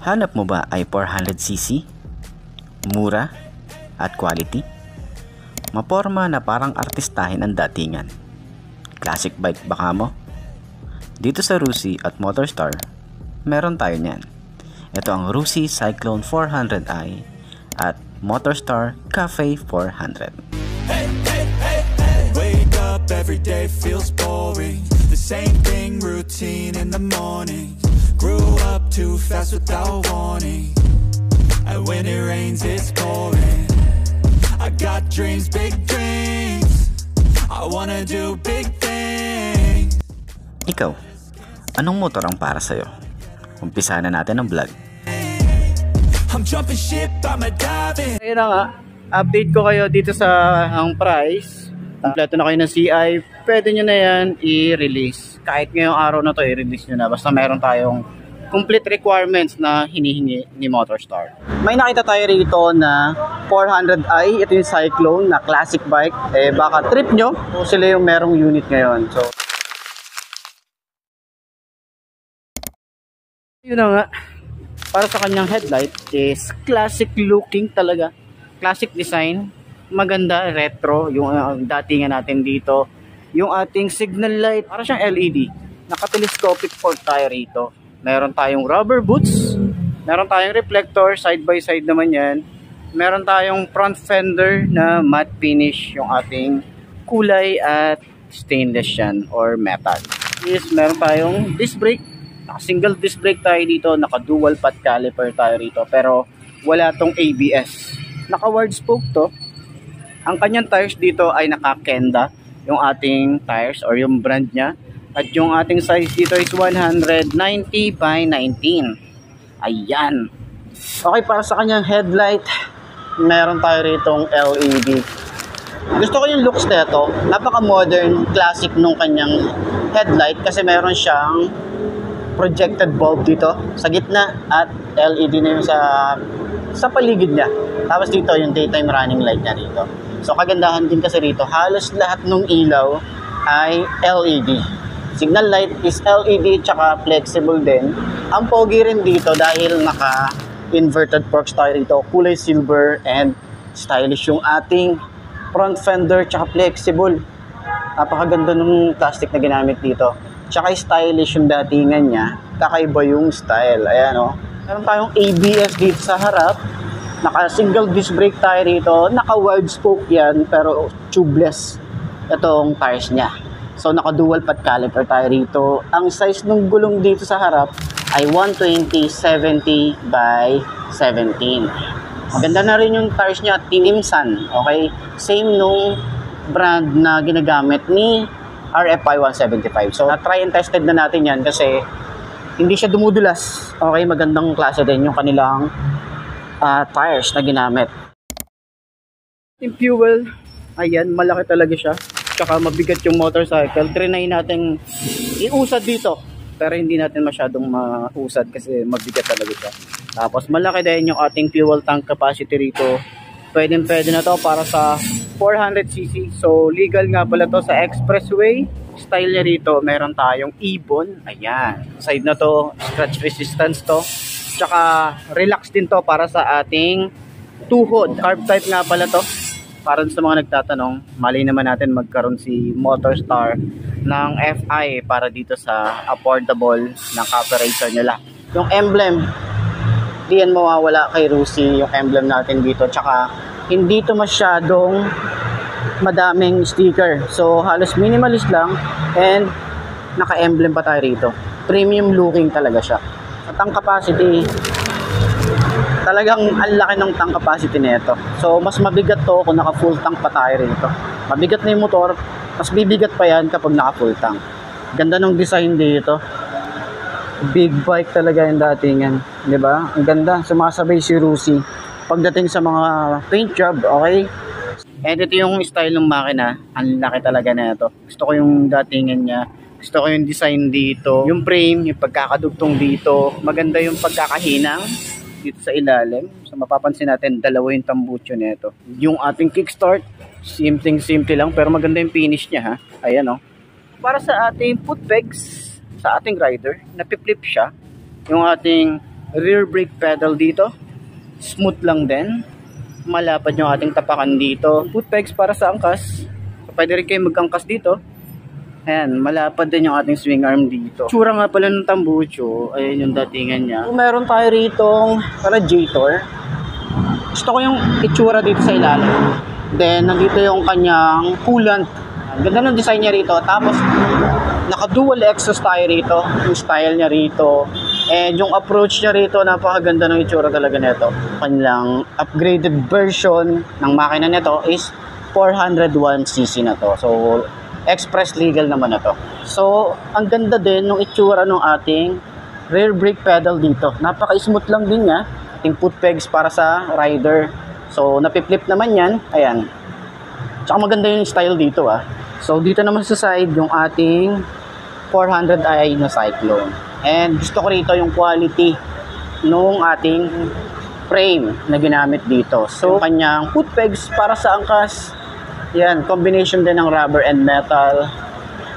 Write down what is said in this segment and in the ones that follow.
Hanap mo ba ay 400cc? Mura at quality? Maporma na parang artistahin ang datingan. Classic bike baka mo? Dito sa Rusi at Motorstar, meron tayo niyan. Ito ang Rusi Cyclone 400i at Motorstar Cafe 400. Hey, hey, hey, hey. Wake up every day feels boring. The same thing, routine in the morning. Grew up too fast without warning. And when it rains it's pouring. I got dreams, big dreams. I wanna do big things. Ikaw, anong motor ang para sa'yo? Umpisa na natin ang vlog. I'm jumping ship, I'm a diving. Ayun na nga, update ko kayo dito sa ang price. Kompleto na kayo ng CI, pwede nyo na yan i-release. Kahit ngayong araw na to i-release nyo na, basta meron tayong complete requirements na hinihingi ni Motorstar. May nakita tayo rito na 400i, ito yung Cyclone na classic bike. Baka trip nyo kung sila yung merong unit ngayon. So, yun na nga, para sa kanyang headlight is classic looking talaga. Classic design, maganda, retro, yung datingan natin dito. Yung ating signal light, para siyang LED. Naka-telescopic port tayo rito. Meron tayong rubber boots, meron tayong reflector, side by side naman yan. Meron tayong front fender na matte finish, yung ating kulay at stainless yan or metal. Yes, meron tayong disc brake, naka-single disc brake tayo dito, naka-dual pad caliper tayo rito, pero wala tong ABS. Naka-wide spoke to. Ang kanyang tires dito ay naka-Kenda, yung ating tires or yung brand niya. At yung ating size dito is 190 by 19. Ayan. Okay, para sa kanyang headlight, meron tayo ritong LED. Gusto ko yung looks nito. Napaka-modern, classic nung kanyang headlight kasi meron siyang projected bulb dito sa gitna at LED na yung sa paligid niya. Tapos dito yung daytime running light niya dito. So kagandahan din kasi rito, halos lahat ng ilaw ay LED. Signal light is LED tsaka flexible din. Ang pogi rin dito dahil naka-inverted forks tayo rito. Kulay silver and stylish yung ating front fender tsaka flexible. Napakaganda ng plastic na ginamit dito. Tsaka stylish yung datingan niya. Kakaiba yung style. Ayan o. Meron tayong ABS dito sa harap. Naka-single disc brake tayo rito. Naka-wide spoke yan pero tubeless itong tires niya. So naka-dual pad caliper tayo rito. Ang size ng gulong dito sa harap ay 120/70 by 17. Maganda na rin yung tires niya, Tinimsan. Okay? Same nung brand na ginagamit ni RFI 175. So na-try and tested na natin yan kasi hindi siya dumudulas. Okay? Magandang klase din yung kanilang tires na ginamit. Yung fuel, ayan, malaki talaga siya. Tsaka mabigat yung motorcycle. Trinay natin iusad dito. Pero hindi natin masyadong mausad kasi mabigat talaga siya. Tapos malaki din yung ating fuel tank capacity rito. Pwede na to para sa 400cc. So legal nga pala to sa expressway. Style niya rito, meron tayong ibon. Ayan. Side na to, scratch resistance to. Tsaka relax din to para sa ating tuhod. Carb type nga pala to. Para sa mga nagtatanong, mali naman natin magkaroon si Motorstar ng FI para dito sa affordable ng operator nila. Yung emblem, di yan mawawala kay Rusi, yung emblem natin dito. Tsaka hindi to masyadong madaming sticker. So halos minimalist lang and naka-emblem pa tayo rito. Premium looking talaga siya. At ang capacity, talagang ang laki ng tank capacity nito. So mas mabigat to kung naka full tank pa tayo rito. Mabigat na yung motor, mas bibigat pa yan kapag naka full tank. Ganda ng design dito. Big bike talaga yung datingan, 'di ba? Ang ganda, sumasabay si Rusi pagdating sa mga paint job, okay? And ito yung style ng makina, ang laki talaga nito. Gusto ko yung datingan niya. Gusto ko yung design dito, yung frame, yung pagkakadugtong dito. Maganda yung pagkakahinang dito sa ilalim. So mapapansin natin, dalawa yung tambucho nito. Yung ating kickstart, simple lang pero maganda yung finish niya ha. Ayan o. Para sa ating foot pegs, sa ating rider, napip-flip siya. Yung ating rear brake pedal dito. Smooth lang din. Malapad yung ating tapakan dito. Foot pegs para sa angkas. So, pwede rin kayo mag-angkas dito. Ayan, malapad din yung ating swing arm dito. Tsura nga pala ng tambucho. Ayan yung datingan niya. So, meron tayo ritong radiator. Gusto ko yung itsura dito sa ilalim. Then, nandito yung kanyang coolant. Ganda ng design niya rito. Tapos, naka-dual exhaust tayo rito. Yung style niya rito. And yung approach niya rito, napakaganda ng itsura talaga nito. Kanilang upgraded version ng makina nito is 401cc na to. So, express legal naman na to. So, ang ganda din ng itsura ng ating rear brake pedal dito. Napaka-smooth lang din niya. Ating foot pegs para sa rider. So, napip-flip naman yan. Ayan. Tsaka maganda yung style dito ah. So, dito naman sa side yung ating 400i na Cyclone. And gusto ko rito yung quality nung ating frame na ginamit dito. So, kanyang foot pegs para sa angkas. Yan, combination din ng rubber and metal.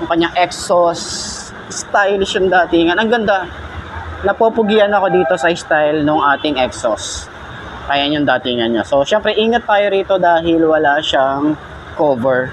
Yung kanyang exhaust. Stylish yung datingan. Ang ganda. Napopugian ako dito sa style nung ating exhaust. Ayan yung datingan niya. So, syempre, ingat tayo rito dahil wala siyang cover.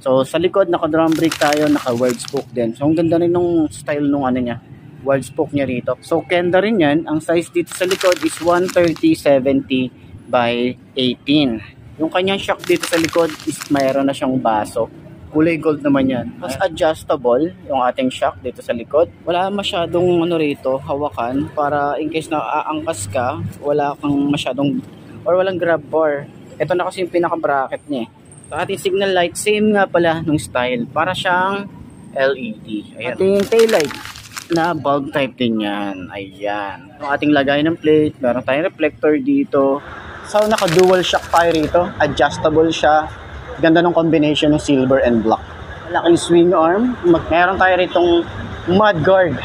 So, sa likod, naka-drum brake tayo, naka-wide spoke din. So, ang ganda rin nung style nung ano niya, wide spoke niya rito. So, kenda rin yan. Ang size dito sa likod is 130/70 by 18. Yung kanyang shock dito sa likod is mayroon na siyang baso. Kulay gold naman yan. Mas adjustable yung ating shock dito sa likod. Wala masyadong ano rito, hawakan para in case na aangkas ka, wala kang masyadong or walang grab bar. Ito na kasi yung pinaka-bracket niya. Sa ating signal light, same nga pala nung style. Para siyang LED. Ayan. Ating tail light na bulb type din yan. Ayan. Yung ating lagay ng plate, meron tayong reflector dito. So, naka-dual shock tayo rito. Adjustable siya. Ganda ng combination ng silver and black. Malaking swing arm. Meron tayo ritong mudguard.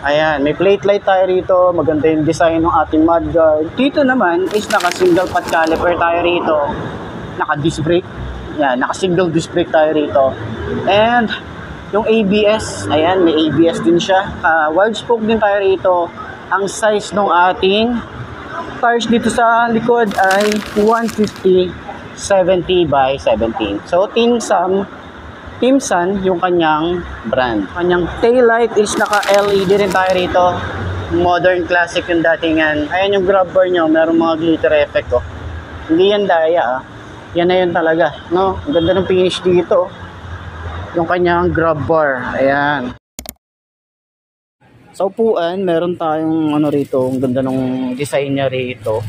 Ayan, may plate light tayo rito. Maganda yung design ng ating mudguard. Dito naman is naka-single pot caliper tayo rito. Naka-disc brake. Ayan, naka-single disc brake tayo rito. And yung ABS, ayan, may ABS din siya. Wide spoke din tayo rito. Ang size ng ating tires dito sa likod ay 150/70 by 17. So, Timsan yung kanyang brand. Kanyang tail light is naka-LED rin tayo rito. Modern classic yung datingan. Ayan yung grab bar nyo, merong mga glitter effect oh. Hindi yan daya ah. Yan na yun talaga, no? Ang ganda ng finish dito. Yung kanyang grab bar. Ayan. Sa upuan, meron tayong ano rito, ang ganda ng design niya rito.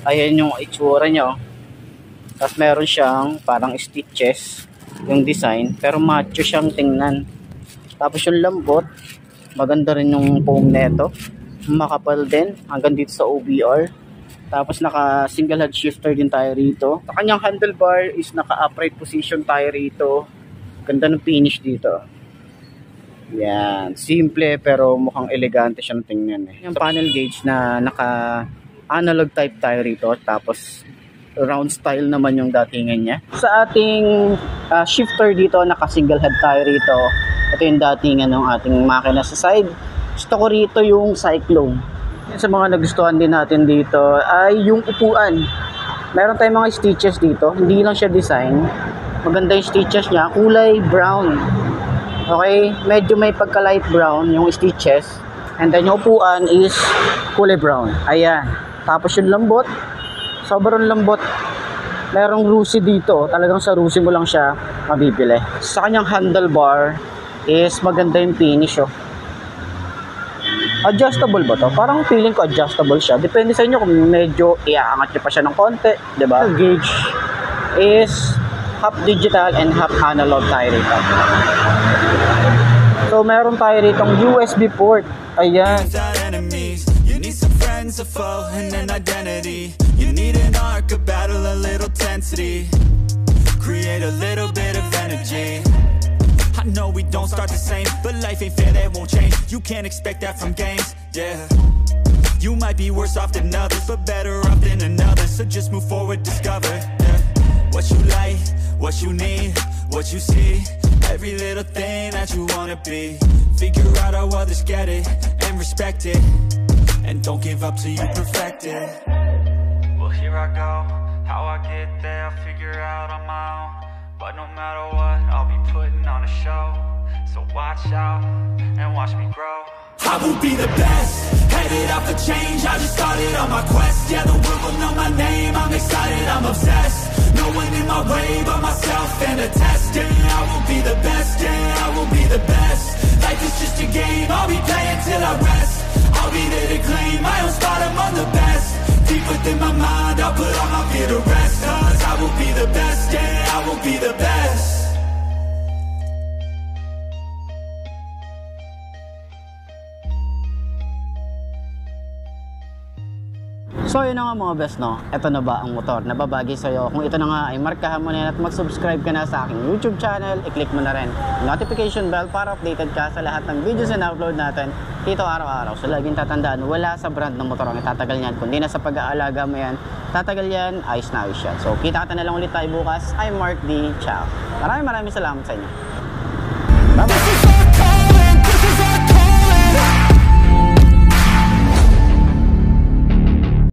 Ayan yung itsura niya oh. Tapos meron siyang parang stitches yung design, pero macho siyang tingnan. Tapos yung lambot, maganda rin yung foam neto. Makapal din, hanggang dito sa OBR. Tapos naka single head shifter din tayo rito. Sa kanyang handlebar is naka upright position tayo rito. Ganda ng finish dito. Yan, simple pero mukhang elegante siyang tingnan eh. Yung panel gauge na naka analog type tayo rito. Tapos round style naman yung datingan niya. Sa ating shifter dito, naka single head tayo rito. Ito yung datingan ng ating makina sa side. Gusto ko rito yung Cyclone. Sa mga nagustuhan din natin dito ay yung upuan. Meron tayong mga stitches dito. Hindi lang siya design. Maganda yung stitches niya. Kulay brown. Okay? Medyo may pagka light brown yung stitches. And then yung upuan is kulay brown. Ayan. Tapos yung lambot. Sobrang lambot. Merong rusi dito. Talagang sa rusi mo lang siya mabibili. Sa kanyang handlebar is maganda yung finish oh. Adjustable ba to? Parang feeling ko adjustable siya. Depende sa inyo kung medyo iaangat nyo pa siya ng konti. Diba? Gauge is half digital and half analog tayo rito. So meron tayo ritong USB port. Ayan. You need some friends, a foe, and an identity. You need an arc, a battle, a little tensity. Create a little bit of energy. I know we don't start the same, but life ain't fair, that won't change. You can't expect that from games, yeah. You might be worse off than others, but better off than another. So just move forward, discover, yeah. What you like, what you need, what you see. Every little thing that you wanna be. Figure out how others get it, and respect it. And don't give up till you perfect it. Well, here I go. How I get there, I'll figure out on my own. But no matter what, I'll be putting on a show. So watch out and watch me grow. I will be the best, headed out for change. I just started on my quest. Yeah, the world will know my name. I'm excited, I'm obsessed. No one in my way but myself and a test. Yeah, I will be the best. Yeah, I will be the best. Life is just a game, I'll be playing till I rest. I'll be there to claim my own spot among the best. Deep within my mind, I'll put all my fear to rest. Cause I will be the best. Yeah, I will be the best. So yun na nga mga best, no? Ito na ba ang motor na babagi sa'yo? Kung ito na nga ay markahan mo na yan at mag-subscribe ka na sa aking YouTube channel, i-click mo na rin notification bell para updated ka sa lahat ng videos na upload natin dito araw-araw. So laging tatandaan, wala sa brand ng motor ang itatagal niyan, kundi na sa pag-aalaga mo yan, tatagal yan, ayos na ayos yan. So kita na lang ulit tayo bukas. I'm Mark D. Ciao. Maraming salamat sa inyo.